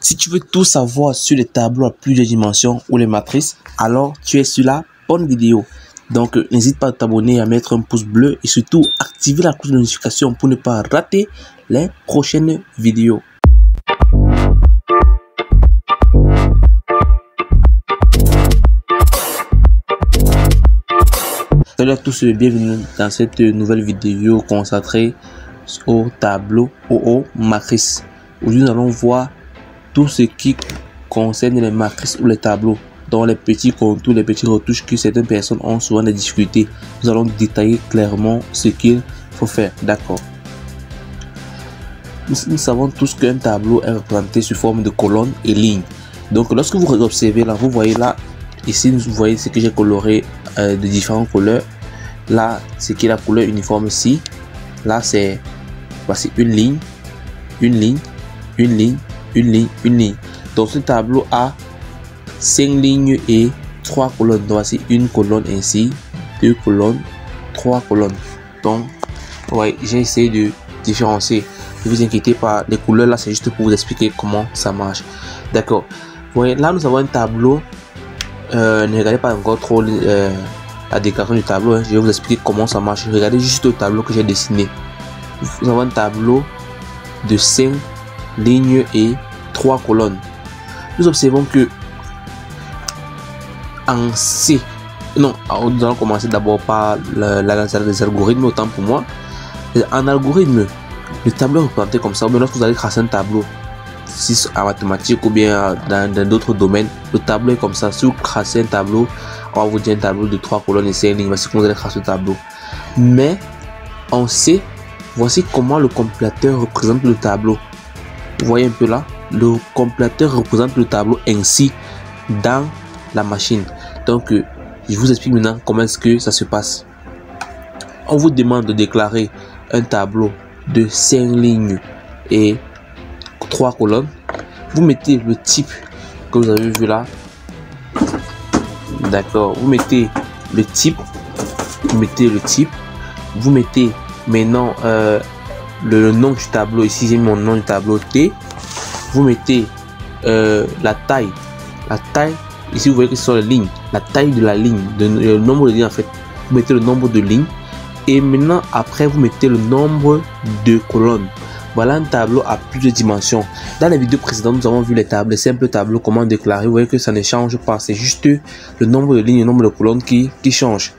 Si tu veux tout savoir sur les tableaux à plusieurs dimensions ou les matrices, alors tu es sur la bonne vidéo. Donc n'hésite pas à t'abonner, à mettre un pouce bleu et surtout activer la cloche de notification pour ne pas rater les prochaines vidéos. Salut à tous et bienvenue dans cette nouvelle vidéo consacrée au tableau aux matrices. Aujourd'hui nous allons voir tout ce qui concerne les matrices ou les tableaux, dont les petits contours, les petites retouches que certaines personnes ont souvent des difficultés. Nous allons détailler clairement ce qu'il faut faire. D'accord. Nous savons tous qu'un tableau est représenté sous forme de colonnes et lignes. Donc lorsque vous observez là, vous voyez là, ici vous voyez ce que j'ai coloré de différentes couleurs. Là c'est qui est la couleur uniforme ici. Là c'est voici une ligne, une ligne, une ligne, une ligne, une ligne. Donc ce tableau a 5 lignes et 3 colonnes. Donc voici une colonne ainsi, 2 colonnes, 3 colonnes. Donc ouais, j'ai essayé de différencier. Ne vous inquiétez pas, les couleurs là c'est juste pour vous expliquer comment ça marche. D'accord. Voyez, là nous avons un tableau. Ne regardez pas encore trop la déclaration du tableau, hein. Je vais vous expliquer comment ça marche. Regardez juste le tableau que j'ai dessiné. Nous avons un tableau de 5 lignes et 3 colonnes. Nous observons que en C, non, nous allons commencer d'abord par l'analyse des algorithmes, autant pour moi. En algorithme, le tableau est représenté comme ça. Ou bien lorsque vous allez tracer un tableau, si en mathématiques ou bien dans d'autres domaines, le tableau est comme ça. Si vous tracez un tableau, on va vous dire un tableau de 3 colonnes et 5 lignes. Voici comment vous allez tracer le tableau. Mais en C, voici comment le compilateur représente le tableau. Vous voyez un peu là, le compilateur représente le tableau ainsi dans la machine. Donc je vous explique maintenant comment est-ce que ça se passe. On vous demande de déclarer un tableau de 5 lignes et 3 colonnes. Vous mettez le type que vous avez vu là. D'accord, vous mettez le type, vous mettez maintenant le nom du tableau. Ici j'ai mis mon nom du tableau T. Vous mettez la taille, ici vous voyez que ce sont les lignes, la taille de la ligne, le nombre de lignes en fait. Vous mettez le nombre de lignes et maintenant après vous mettez le nombre de colonnes. Voilà un tableau à plusieurs dimensions. Dans la vidéo précédente, nous avons vu les tableaux, simples tableaux, comment déclarer. Vous voyez que ça ne change pas, c'est juste le nombre de lignes et le nombre de colonnes qui change.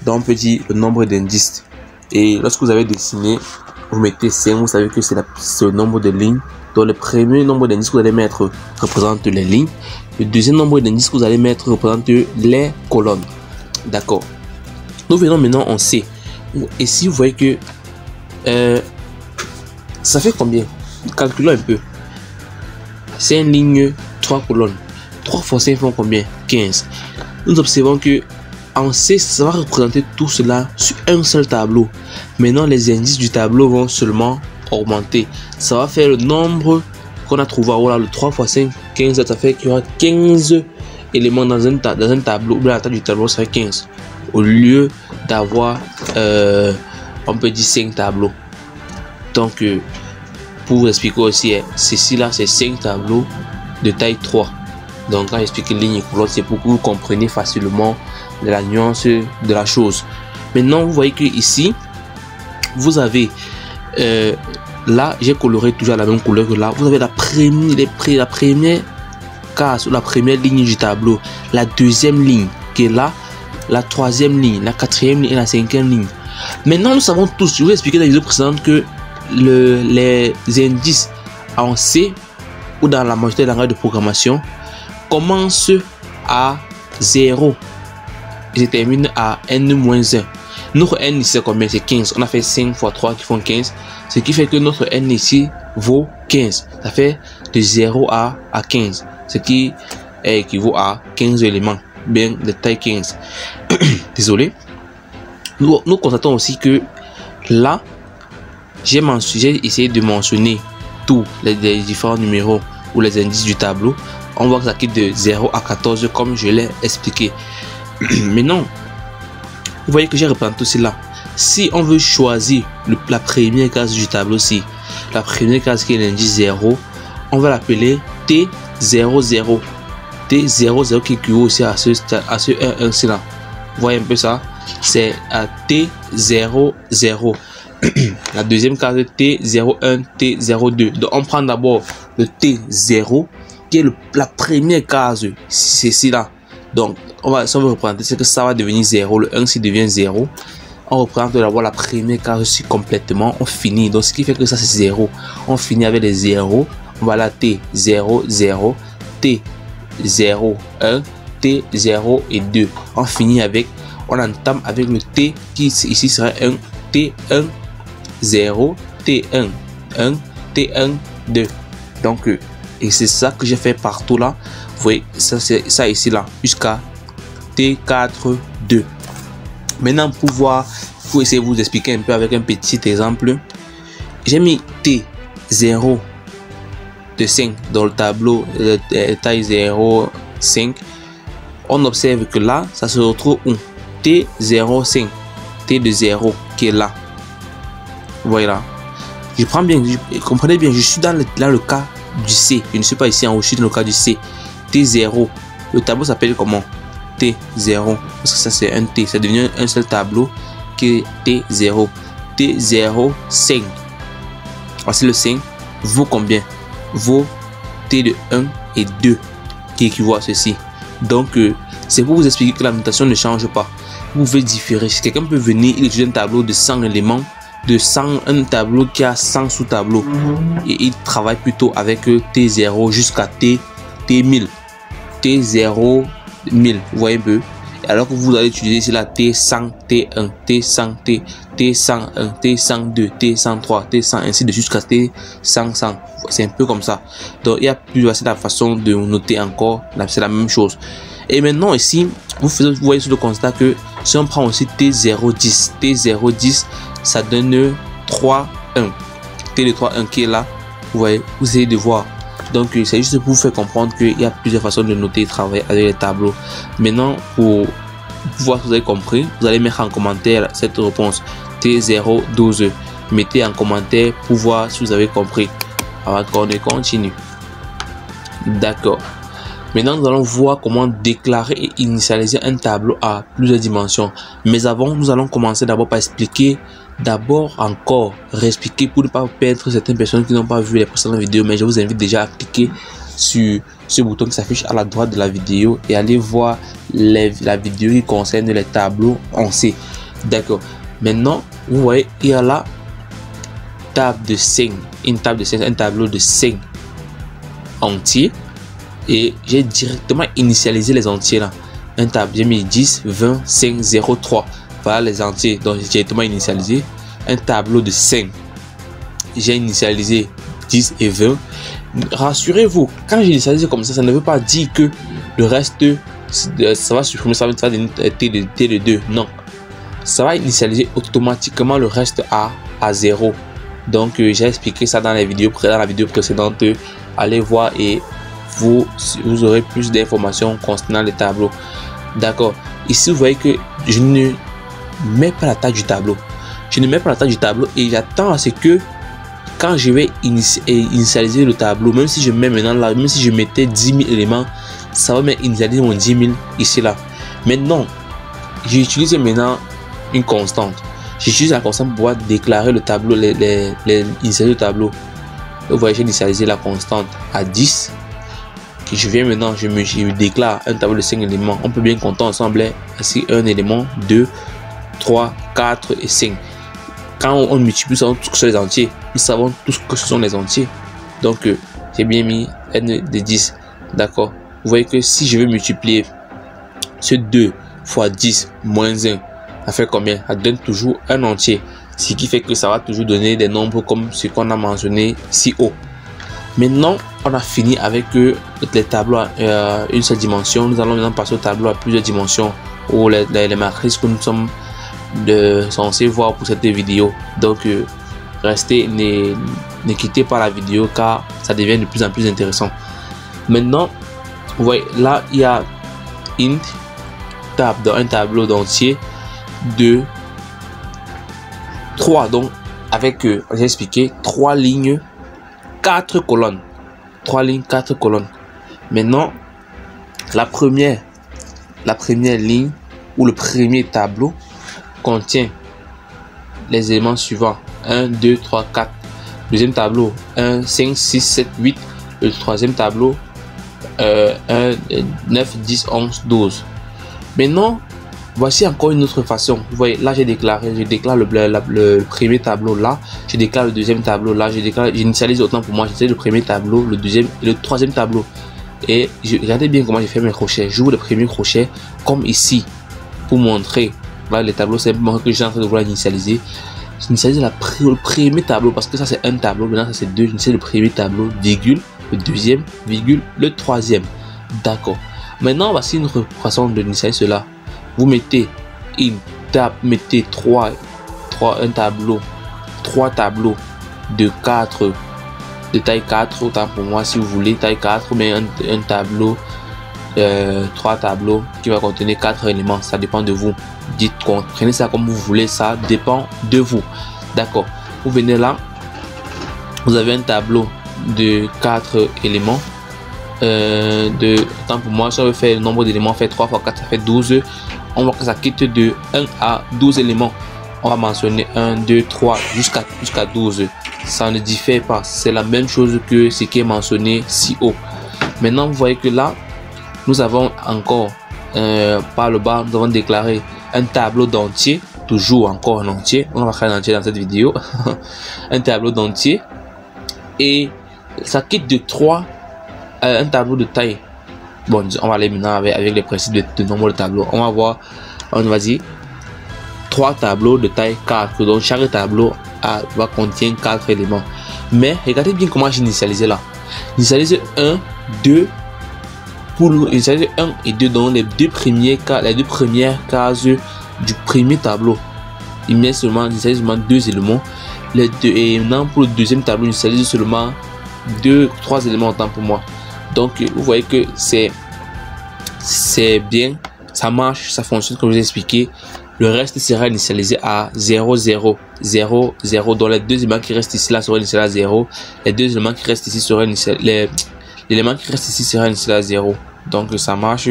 Donc on peut dire le nombre d'indices. Et lorsque vous avez dessiné, vous mettez 5, vous savez que c'est le nombre de lignes. Donc le premier nombre d'indices que vous allez mettre représente les lignes. Le deuxième nombre d'indices que vous allez mettre représente les colonnes. D'accord. Nous venons maintenant en C. Ici vous voyez que ça fait combien? Calculons un peu. 5 lignes, 3 colonnes. 3 fois 5 font combien? 15. Nous observons que en C, ça va représenter tout cela sur un seul tableau. Maintenant, les indices du tableau vont seulement augmenter. Ça va faire le nombre qu'on a trouvé. Voilà, le 3 fois 5, 15. Ça fait qu'il y aura 15 éléments dans un tableau. La taille du tableau serait 15. Au lieu d'avoir, on peut dire 5 tableaux. Donc, pour vous expliquer aussi, ceci là, c'est 5 tableaux de taille 3. Donc, quand j'explique ligne et colonne, c'est pour que vous compreniez facilement la nuance de la chose. Maintenant, vous voyez que ici, vous avez là, j'ai coloré toujours la même couleur que là. Vous avez la première case ou la première ligne du tableau, la deuxième ligne qui est là, la troisième ligne, la quatrième ligne et la cinquième ligne. Maintenant, nous savons tous, je vous ai expliqué dans la vidéo précédente que les indices en C ou dans la majorité des langages de programmation commencent à 0 et se terminent à n-1. Notre n ici c'est combien? C'est 15. On a fait 5 fois 3 qui font 15, ce qui fait que notre n ici vaut 15. Ça fait de 0 à 15, ce qui équivaut à 15 éléments, bien de taille 15. Désolé. Nous constatons aussi que là j'ai essayé de mentionner tous les différents numéros ou les indices du tableau. On voit que ça quitte de 0 à 14 comme je l'ai expliqué. Maintenant, vous voyez que j'ai représenté aussi là. Si on veut choisir la première case du tableau, si la première case qui est l'indice 0, on va l'appeler T00. T00 qui équivaut aussi à ce 1 là. Vous voyez un peu ça? C'est à T00. La deuxième case T01, T02. Donc on prend d'abord le T0 qui est la première case. C'est ici là. Donc on va représenter, c'est que ça va devenir 0. Le 1 s'il devient 0. On représente d'abord la première case aussi complètement. On finit. Donc ce qui fait que ça c'est 0. On finit avec les 0. On va là T0, 0, T0, 1, T0 et 2. On finit avec, on entame avec le T qui ici serait un T1, 0, T1, 1, T1, 2. Donc, et c'est ça que j'ai fait partout là. Vous voyez, ça c'est ça ici là, jusqu'à T4, 2. Maintenant, pour essayer de vous expliquer un peu avec un petit exemple, j'ai mis T0 de 5 dans le tableau de taille 0, 5. On observe que là, ça se retrouve où? T05, T de 0 qui est là. Voilà. Je prends bien, comprenez bien, je suis dans le cas du C. Je ne suis pas ici en haut, je suis dans le cas du C. T0. Le tableau s'appelle comment? T0. Parce que ça c'est un T. Ça devient un seul tableau qui est T0. T0, 5. Voici le 5. Vaut combien? Vaut T de 1 et 2 qui équivaut à ceci. Donc c'est pour vous expliquer que la notation ne change pas. Vous pouvez différer. Si quelqu'un peut venir, il étudie un tableau de 100 éléments, un tableau qui a 100 sous-tableaux, et il travaille plutôt avec T0 jusqu'à T1000. T0 1000, vous voyez un peu. Alors que vous allez utiliser ici la T100, T1, T100, T101, T102, T103, T100, ainsi de suite jusqu'à T100. C'est un peu comme ça. Donc il y a plusieurs façons de noter encore. C'est la même chose. Et maintenant ici, vous voyez sur le constat que si on prend aussi T010, T010, ça donne 3, 1. T de 3, 1 qui est là. Vous voyez, vous essayez de voir. Donc c'est juste pour vous faire comprendre qu'il y a plusieurs façons de noter et travailler avec les tableaux. Maintenant, pour voir si vous avez compris, vous allez mettre en commentaire cette réponse T012. Mettez en commentaire pour voir si vous avez compris. Alors qu'on continue. D'accord. Maintenant, nous allons voir comment déclarer et initialiser un tableau à plusieurs dimensions. Mais avant, nous allons commencer d'abord par expliquer, réexpliquer pour ne pas perdre certaines personnes qui n'ont pas vu les précédentes vidéos. Mais je vous invite déjà à cliquer sur ce bouton qui s'affiche à la droite de la vidéo et aller voir la vidéo qui concerne les tableaux en C. D'accord. Maintenant, vous voyez, il y a la table de 5. Une table de 5, un tableau de 5 entiers. Et j'ai directement initialisé les entiers là. Un tableau, j'ai mis 10, 20, 5, 0, 3. Voilà les entiers. Donc j'ai directement initialisé. Un tableau de 5. J'ai initialisé 10 et 20. Rassurez-vous, quand j'initialise comme ça ne veut pas dire que le reste, ça va supprimer, ça va donner T de 2. Non. Ça va initialiser automatiquement le reste à 0. Donc j'ai expliqué ça dans la vidéo précédente. Allez voir et vous aurez plus d'informations concernant les tableaux. D'accord. Ici vous voyez que je ne mets pas la taille du tableau. Je ne mets pas la taille du tableau et j'attends à ce que quand je vais initialiser le tableau, même si je mets maintenant là, même si je mettais 10 000 éléments, ça va m'initialiser mon 10 000 ici là. Maintenant, j'utilise maintenant une constante. J'utilise la constante pour pouvoir déclarer le tableau, initialiser le tableau. Vous voyez, j'ai initialisé la constante à 10. Je viens maintenant, je déclare un tableau de 5 éléments. On peut bien compter ensemble ainsi un élément, 2, 3, 4 et 5. Quand on multiplie, nous savons tous que ce sont les entiers. Nous savons tous que ce sont les entiers. Donc, j'ai bien mis n de 10. D'accord. Vous voyez que si je veux multiplier ce 2 fois 10 moins 1, ça fait combien? Ça donne toujours un entier. Ce qui fait que ça va toujours donner des nombres comme ce qu'on a mentionné si haut. Maintenant, on a fini avec les tableaux à une seule dimension. Nous allons maintenant passer au tableau à plusieurs dimensions ou les matrices que nous sommes censés voir pour cette vidéo. Donc, restez, ne quittez pas la vidéo car ça devient de plus en plus intéressant. Maintenant, vous voyez, là, il y a une table dans un tableau d'entier de 3. Donc, avec, j'ai expliqué, 3 lignes, 4 colonnes. 3 lignes, 4 colonnes. Maintenant, la première ligne ou le premier tableau contient les éléments suivants: 1, 2, 3, 4. Deuxième tableau, 1, 5, 6, 7, 8. Le troisième tableau, 1, 9, 10, 11, 12. Maintenant, voici encore une autre façon. Vous voyez, là je déclare le premier tableau là, je déclare le deuxième tableau là, j'initialise autant pour moi, j'initialise le premier tableau, le deuxième et le troisième tableau. Et regardez bien comment j'ai fait mes crochets. J'ouvre le premier crochet comme ici pour montrer. Voilà les tableaux simplement que j'ai en train de vouloir initialiser. J'initialise le premier tableau parce que ça c'est un tableau, maintenant ça c'est deux. J'initialise le premier tableau, virgule, le deuxième, virgule, le troisième. D'accord. Maintenant voici une autre façon de initialiser cela. Vous mettez trois tableaux de 4, de taille 4, autant pour moi si vous voulez, taille 4, mais un tableau, 3 tableaux qui va contenir 4 éléments, ça dépend de vous. Dites, prenez ça comme vous voulez, ça dépend de vous. D'accord. Vous venez là, vous avez un tableau de 4 éléments. Autant pour moi, si on veut faire le nombre d'éléments, fait 3 fois 4, ça fait 12. On voit que ça quitte de 1 à 12 éléments. On va mentionner 1, 2, 3 jusqu'à 12. Ça ne diffère pas, c'est la même chose que ce qui est mentionné si haut. Maintenant vous voyez que là nous avons encore par le bas, nous avons déclaré un tableau d'entier, toujours encore un entier. On va faire un entier dans cette vidéo. Un tableau d'entier, et ça quitte de 3 un tableau de taille. Bon, on va aller maintenant avec les principes de nombre de tableaux. On va voir, on va dire 3 tableaux de taille 4, donc chaque tableau va contenir 4 éléments. Mais regardez bien comment j'initialise là. J'initialise 1, 2 pour initialiser 1 et 2 dans les deux premières cases du premier tableau. Il met seulement 2 éléments. Et maintenant pour le deuxième tableau, j'initialise seulement 3 éléments en temps pour moi. Donc vous voyez que c'est bien, ça marche, ça fonctionne comme je vous ai expliqué. Le reste sera initialisé à 0, 0, 0, 0. Donc les deux éléments qui restent ici là seront initialisés à 0. Les deux éléments qui restent ici seront initialisés, l'élément qui reste ici sera initialisé à 0. Donc ça marche.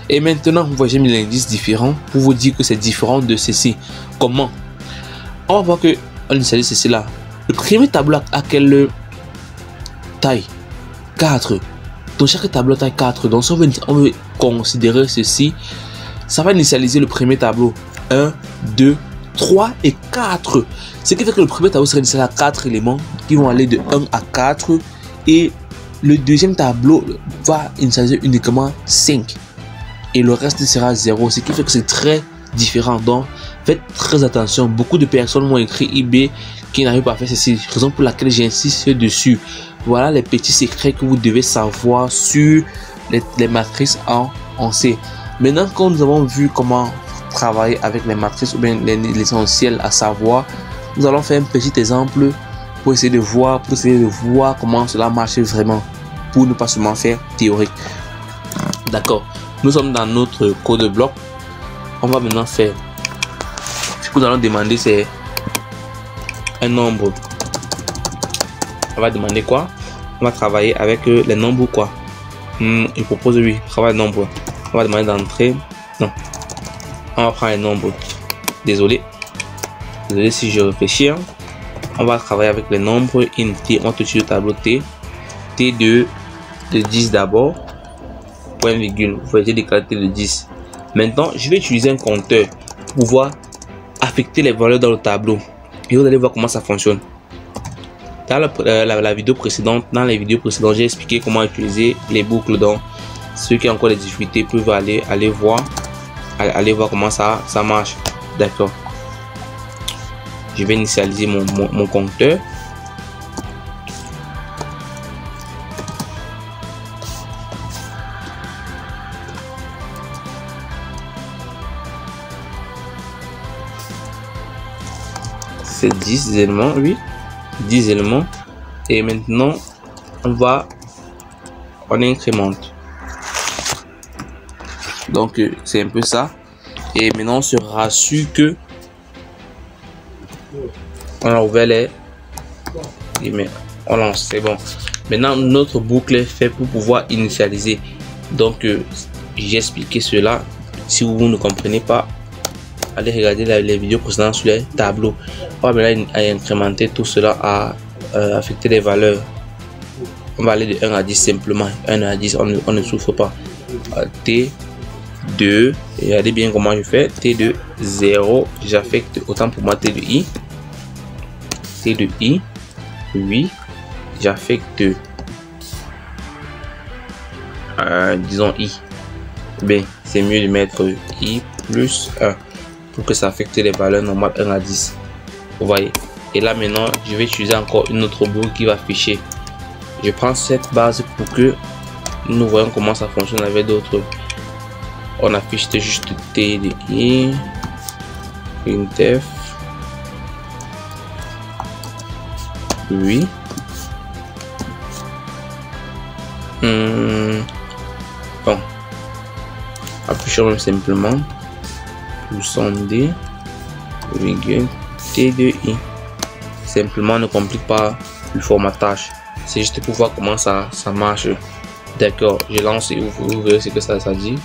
Et maintenant vous voyez, j'ai mis l'indice différent pour vous dire que c'est différent de ceci. Comment? On va voir que on initialise ceci là. Le premier tableau a quelle taille? 4. Donc chaque tableau taille 4. Donc si on veut considérer ceci, ça va initialiser le premier tableau 1, 2, 3 et 4. Ce qui fait que le premier tableau sera initialisé à 4 éléments qui vont aller de 1 à 4. Et le deuxième tableau va initialiser uniquement 5. Et le reste sera 0. Ce qui fait que c'est très différent. Donc faites très attention. Beaucoup de personnes m'ont écrit eBay qui n'arrivent pas à faire ceci. Raison pour laquelle j'insiste dessus. Voilà les petits secrets que vous devez savoir sur les matrices en C. Maintenant, quand nous avons vu comment travailler avec les matrices ou bien l'essentiel à savoir, nous allons faire un petit exemple pour essayer de voir comment cela marche vraiment, pour ne pas seulement faire théorique. D'accord. Nous sommes dans notre code bloc. On va maintenant faire. Ce que nous allons demander, c'est un nombre. On va demander quoi? On va travailler avec les nombres ou quoi? Il propose oui, travail nombre. On va demander d'entrer. Non. On va prendre les nombres. Désolé si je réfléchis. On va travailler avec les nombres int. On va toucher le tableau T. T de 10 d'abord. Point virgule. Vous voyez, j'ai déclaré T de 10. Maintenant, je vais utiliser un compteur pour pouvoir affecter les valeurs dans le tableau. Et vous allez voir comment ça fonctionne. Dans la vidéo précédente, j'ai expliqué comment utiliser les boucles. Donc, ceux qui ont encore des difficultés peuvent aller voir comment ça marche. D'accord. Je vais initialiser mon compteur. C'est 10 éléments, oui. 10 éléments. Et maintenant, on incrémente. Donc, c'est un peu ça. Et maintenant, on se rassure que on a ouvert les. Mais on lance, c'est bon. Maintenant, notre boucle est faite pour pouvoir initialiser. Donc, j'ai expliqué cela. Si vous ne comprenez pas, allez regarder les vidéos précédentes sur les tableaux. On va maintenant incrémenter tout cela à affecter les valeurs. On va aller de 1 à 10 simplement. 1 à 10, on ne souffre pas. T2, regardez bien comment je fais. T2, 0, j'affecte autant pour moi T de I. T de I, 8, j'affecte, disons I. Bien, c'est mieux de mettre I plus 1 pour que ça affecte les valeurs normales 1 à 10. Vous voyez. Et là maintenant, je vais utiliser encore une autre boucle qui va afficher. Je prends cette base pour que nous voyons comment ça fonctionne avec d'autres. On affiche juste T de I, printf, oui. Bon, affichons même simplement poussons D, virgule T de I. Simplement, ne complique pas le formatage. C'est juste pour voir comment ça marche. D'accord, je lance et vous verrez ce que ça dit.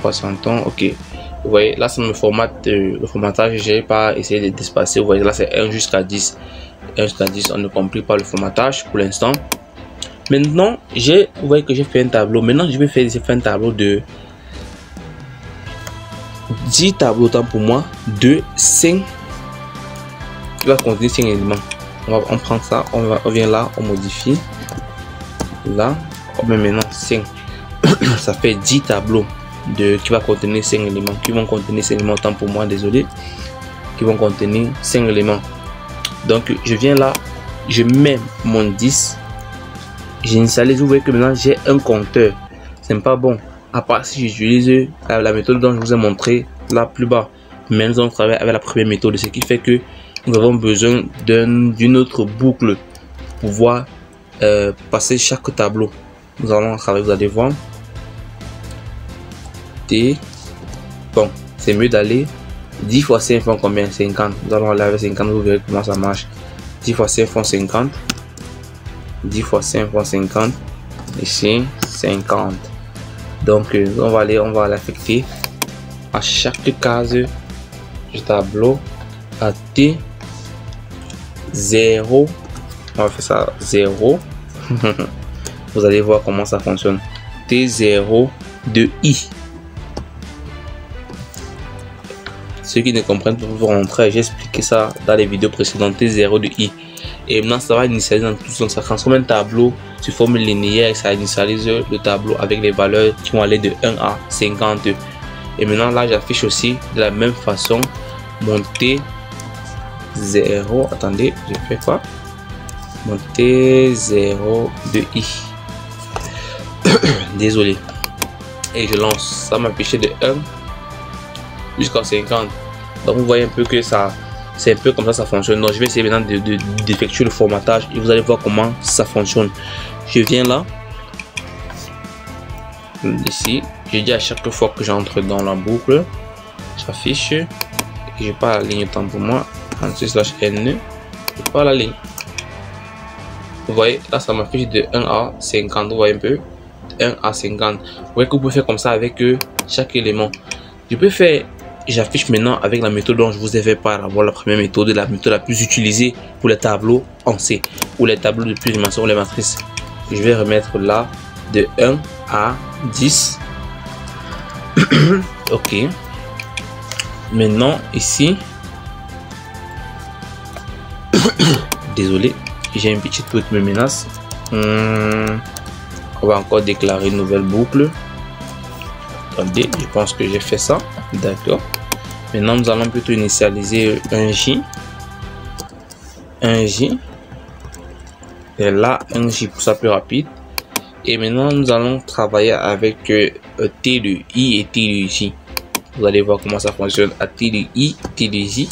Patientons, ok. Vous voyez, là ça me formate le formatage. Je n'ai pas essayé d'espacer. Vous voyez, là c'est 1 jusqu'à 10. 1 jusqu'à 10, on ne complique pas le formatage pour l'instant. Maintenant, vous voyez que j'ai fait un tableau. Maintenant, je vais faire un tableau de 10 tableaux autant pour moi, de 5 qui va contenir 5 éléments. On prend ça, on vient là, on modifie. Là, on met maintenant 5. Ça fait 10 tableaux qui va contenir 5 éléments. Qui vont contenir 5 éléments autant pour moi, désolé. Qui vont contenir 5 éléments. Donc, je viens là, je mets mon 10. J'initialise, vous voyez que maintenant j'ai un compteur. C'est pas bon. À part si j'utilise la méthode dont je vous ai montré là plus bas. Mais nous allons travailler avec la première méthode, ce qui fait que nous avons besoin d'une autre boucle pour pouvoir passer chaque tableau. Nous allons travailler, vous allez voir. T. Bon, c'est mieux d'aller 10 fois 5 font combien? 50. Nous allons aller avec 50, vous verrez comment ça marche. 10 fois 5 font 50. 10 fois 5 font 50. Ici, 50. Donc, on va l'affecter à chaque case du tableau à T 0. On va faire ça 0. Vous allez voir comment ça fonctionne. T0 de I. Ceux qui ne comprennent pas pour rentrer, j'ai expliqué ça dans les vidéos précédentes. T0 de I. Et maintenant, ça va initialiser dans tout ça. Ça transforme un tableau sous forme linéaire et ça initialise le tableau avec les valeurs qui vont aller de 1 à 50. Et maintenant, là, j'affiche aussi de la même façon mon T0. Attendez, je fais quoi? Mon T0 de I. Désolé. Et je lance. Ça m'affiche de 1 jusqu'à 50. Donc, vous voyez un peu que ça. C'est un peu comme ça fonctionne. Donc je vais essayer maintenant d'effectuer le formatage et vous allez voir comment ça fonctionne. Je viens là, ici, je dis à chaque fois que j'entre dans la boucle, j'affiche et je pars la ligne autant pour moi, ensuite slash N, je pars la ligne. Vous voyez, là ça m'affiche de 1 à 50, vous voyez un peu, 1 à 50. Vous voyez que vous pouvez faire comme ça avec chaque élément. Je peux faire. J'affiche maintenant avec la méthode dont je vous ai fait par avoir la première méthode, la méthode la plus utilisée pour les tableaux en C ou les tableaux de plusieurs dimensions ou les matrices. Je vais remettre là de 1 à 10. Ok. Maintenant ici, désolé, j'ai une petite truc qui me menace. On va encore déclarer une nouvelle boucle. Attendez, je pense que j'ai fait ça. D'accord. Maintenant, nous allons plutôt initialiser un J. Un J. Et là, un J pour ça plus rapide. Et maintenant, nous allons travailler avec T de I et T de J. Vous allez voir comment ça fonctionne. À T de I, T de J.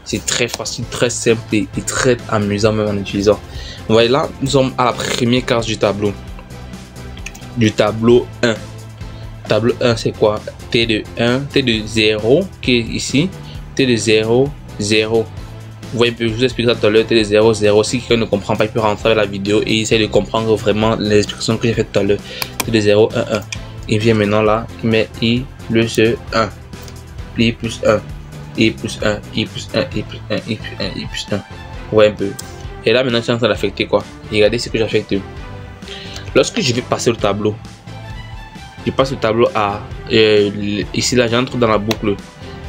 C'est très facile, très simple et très amusant même en utilisant. Vous voyez là, nous sommes à la première case du tableau. Du tableau 1. Tableau 1, c'est quoi? T de 1, T de 0 qui est ici, T de 0, 0. Vous voyez, je vous explique ça tout à l'heure, T0, 0. Si quelqu'un ne comprend pas, il peut rentrer dans la vidéo et essayer de comprendre vraiment les explications que j'ai faites tout à l'heure. T0, 1, 1. Il vient maintenant là, il met I plus 1, I plus 1, I plus 1, I plus 1, I plus 1, I plus 1, I plus 1. Vous voyez un peu. Et là maintenant, je suis en train d'affecter quoi. Regardez ce que j'affecte. Lorsque je vais passer le tableau, je passe le tableau à ici là, j'entre dans la boucle.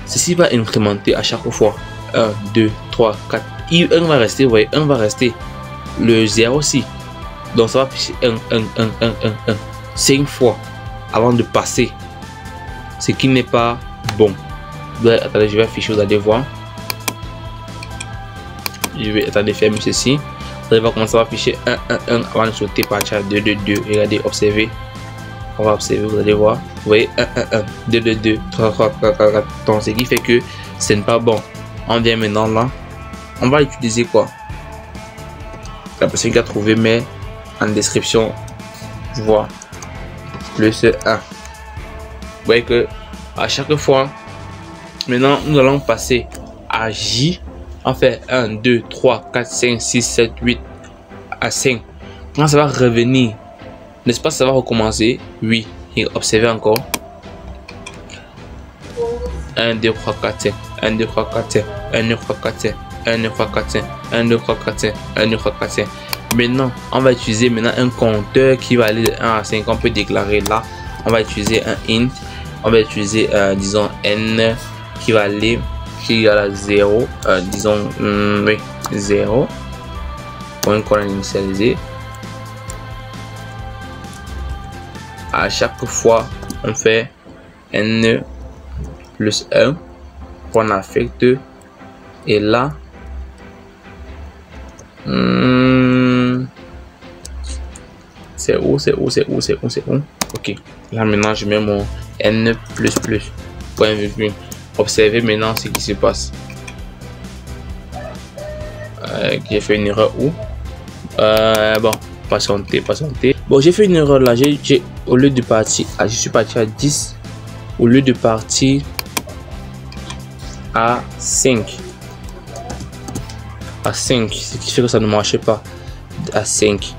Ceci va incrémenter à chaque fois. 1, 2, 3, 4. 1 va rester, vous voyez, 1 va rester. Le 0 aussi. Donc ça va afficher 1, 1, 1, 1, 1, 1. 5 fois avant de passer. Ce qui n'est pas bon. Donc, attendez, je vais afficher, vous allez voir. Je vais, attendez, fermer ceci. Vous allez voir comment ça va afficher 1, 1, 1 avant de sauter partir à 2, 2, 2. Regardez, observez. On va observer, vous allez voir. Vous voyez, 1, 1, 1, 2, 2, 2, 3, 3, 4, 4, 4. Donc, ce qui fait que ce n'est pas bon. On vient maintenant là. On va utiliser quoi? La personne qui a trouvé, mais en description, je vois plus 1. Vous voyez que à chaque fois, maintenant, nous allons passer à J. On fait 1, 2, 3, 4, 5, 6, 7, 8 à 5. Quand ça va revenir, n'est-ce pas, ça va recommencer? Oui. Et observez encore. 1, 2, 3, 4, 5. 1, 2, 3, 4, 5. 1, 2, 3, 4, 5. 1, 2, 3, 4, 5. 1, 2, 3, 4, 5. 1, 2, 3, 4, 5. Maintenant, on va utiliser maintenant un compteur qui va aller de 1 à 5. On peut déclarer là. On va utiliser un int. On va utiliser, disons, n qui va aller, qui est à 0. Disons, oui, 0. Point qu'on a initialisé. À chaque fois, on fait n plus 1 qu'on affecte. Et là, c'est où? Ok, là maintenant je mets mon n plus point virgule. Observez maintenant ce qui se passe. J'ai fait une erreur où? Bon, patientez. Bon, j'ai fait une erreur là. Au lieu de partir, je suis parti à 10. Au lieu de partir à 5. À 5, ce qui fait que ça ne marchait pas. À 5,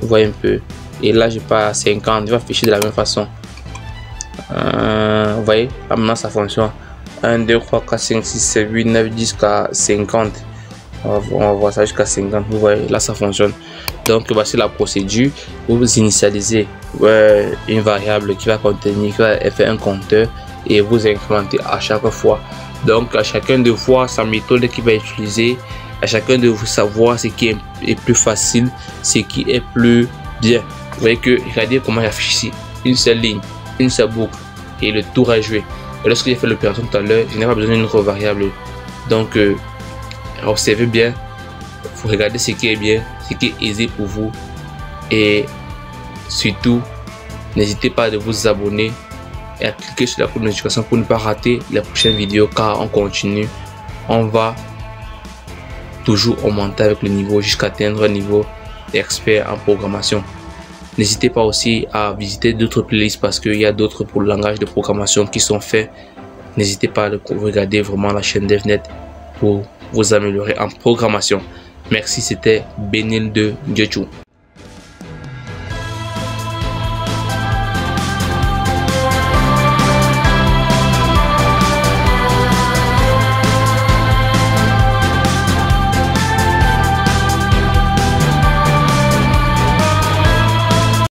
vous voyez un peu. Et là, je pars à 50. Il va afficher de la même façon. Vous voyez, là, maintenant ça fonctionne. 1, 2, 3, 4, 5, 6, 7, 8, 9, jusqu'à 50. On va voir ça jusqu'à 50. Vous voyez, là ça fonctionne. Donc, voici la procédure. Vous initialisez une variable qui va contenir, qui va faire un compteur et vous incrémentez à chaque fois. Donc, à chacun de voir sa méthode qu'il va utiliser. À chacun de vous savoir ce qui est plus facile, ce qui est plus bien. Vous voyez que, regardez comment j'affiche ici. Une seule ligne, une seule boucle et le tour à jouer. Et lorsque j'ai fait l'opération tout à l'heure, je n'ai pas besoin d'une autre variable. Donc, observez bien. Il faut regarder ce qui est bien, ce qui est aisé pour vous. Et surtout, n'hésitez pas à vous abonner et à cliquer sur la cloche de notification pour ne pas rater les prochaines vidéos, car on continue. On va toujours augmenter avec le niveau jusqu'à atteindre un niveau expert en programmation. N'hésitez pas aussi à visiter d'autres playlists parce qu'il y a d'autres pour le langage de programmation qui sont faits. N'hésitez pas à regarder vraiment la chaîne DevNet pour vous améliorer en programmation. Merci, c'était Benil de Diochou.